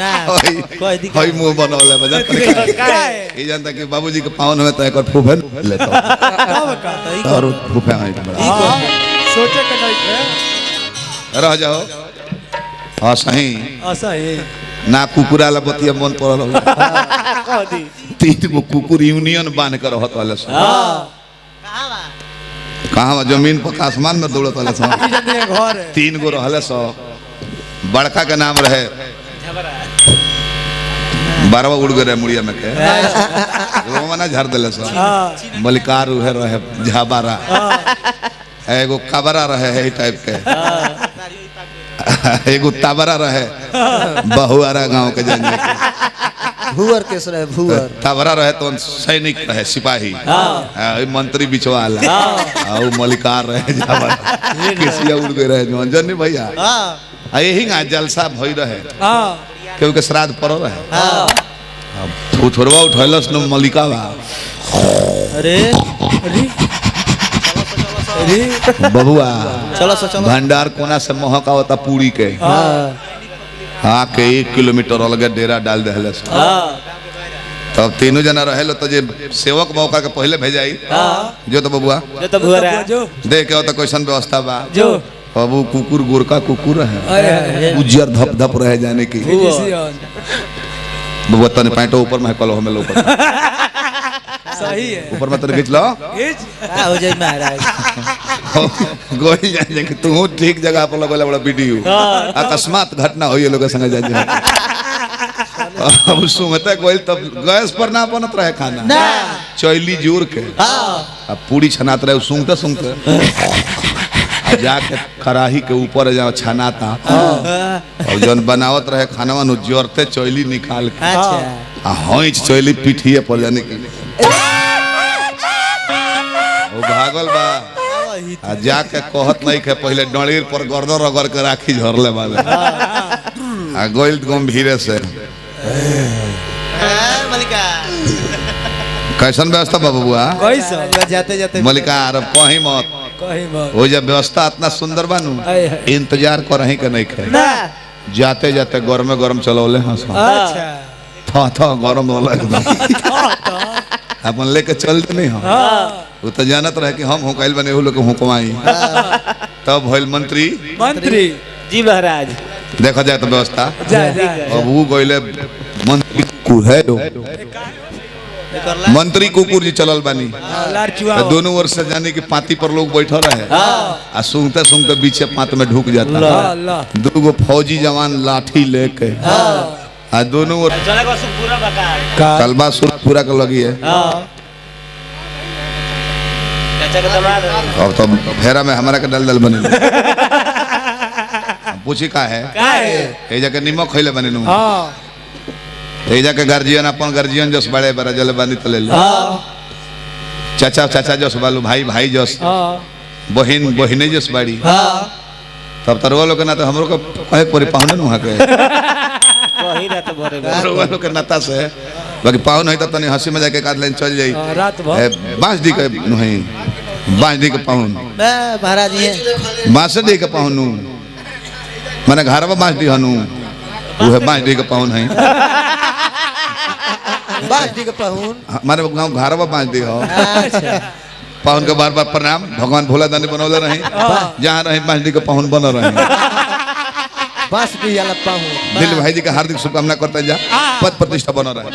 ना कोई दिक्कत हई मुंह बनौले बजा ई जानता कि बाबूजी के पावन में त एकर फूफे लेतो और फूफे आई सोचे के नहीं रह जाओ हां सही ना कुकुरा ला बतिया मन पड़ल कह दी 3 गो कुकुर यूनियन बांध कर रहत वाले कहाँ जमीन पर आसमान में दौड़त वाले घर है 3 गो रहले सो बड़का के नाम रहे बारवा उड़ गए मुड़िया में के वो मना झाड़ देले सो मलिकार उहे रहे झाबारा एगो कबरा रहे है टाइप के एगो ताबरा रहे बहुआरा गांव के जाने के भूअर केस रहे भूअर ताबरा रहे तो सैनिक रहे सिपाही मंत्री बिचवाला और मलिकार रहे झाबारा केसिया उड़ गए रहे जोंजन नहीं भैया यही ना जलसा भई रहे क्योंकि श्राद्ध पड़ो रहे अब थोड़वा उठलस न मलिकावा अरे बबुआ चलो भंडार कोना से महक आवता पूरी के हाँ के 1 किलोमीटर अलग डेरा डाल दे तब तीनों जना रहे तो जे सेवक मौका के पहले भेजाई जो तो बबुआ देख के तो क्वेश्चन व्यवस्था बा जो बाबू कुकुर गोरका कुकुर है उज्जर धप धप रह जाने की बबुआ तने पैंटो ऊपर में कलो हमें लोग सही है ऊपर में तने खींच लो हो जाए महाराज गोई जाने कि तू ठीक जगह पर लगोला बड़ा वीडियो अकस्मात घटना होई लोग संग जाए अब सुमते गोइल तब गैस पर ना बनत रहे खाना ना चौली जोर के अब पूरी छनात रहे सूंघते सूंघते जाके कढ़ाई के ऊपर जब छनाता और जन बनावत रहे खाना नु जोरते चौली निकाल के अच्छा हईच चौली पीठिए पर जाने के वो भागल बा आ जाके कहत नहीं के पहले डणीर पर गर्दन रगड़ के राखी झरले वाले आ गोइल गंभीरे से मलिका कैसन व्यवस्था बबुआ कैसा जाते जाते मलिका अरे कहीं मत वो जब व्यवस्था इतना सुंदर बनू इंतजार करही के नहीं खे ना जाते जाते गरमे गरम चलौले हंस अच्छा था गरम होला एकदम अपन लेके चलते नहीं हम वो तो जानत रहे कि हम हुकाइल बने वो लोग के हुकमाई तब भइल मंत्री जी महाराज देखा जाए तो व्यवस्था जा अब वो गइले मंत्री कुहेरो मंत्री कुकुर जी चलल बानी तो दोनों ओर से जाने की पाती पर लोग बैठे रहे आ सूंघते सूंघते पीछे पात में ढुक जाता दो गो फौजी जवान लाठी लेके आ दोनों ओर कलबा सुर पूरा कर लगी है अब तो फेरा में हमारा के दल दल बने पूछी का है ए जाके निमक खइले बने नु ए जाके गार्जियन अपन गार्जियन जस बड़े बड़ा जल बानी तले चाचा चाचा जस बालू भाई भाई जस बहिन बहिने जस बाड़ी तब तरवा लोग ना तो हमरो को कहे परी पाहुन न के वही रात भरे तरवा लोग के नाता से बाकी पाहुन है त तनी हंसी मजाक के काट लेन चल जाई रात भर बांस दी के नहीं बांस दी के पाहुन महाराज ये बांस दी के पाहुन माने घरवा बांस दी हनु वो है बांस दी के पाहुन है बाजी के पहुन हमारे गांव घरवा बांस दी हो पाहुन के बार बार प्रणाम भगवान भोला दानी बनौले रही जहाँ रहे बांस दी के पाहुन बन रहे बस भी वाला पहुन दिल भाई जी का हार्दिक शुभकामना करते जा पद प्रतिष्ठा बना रहे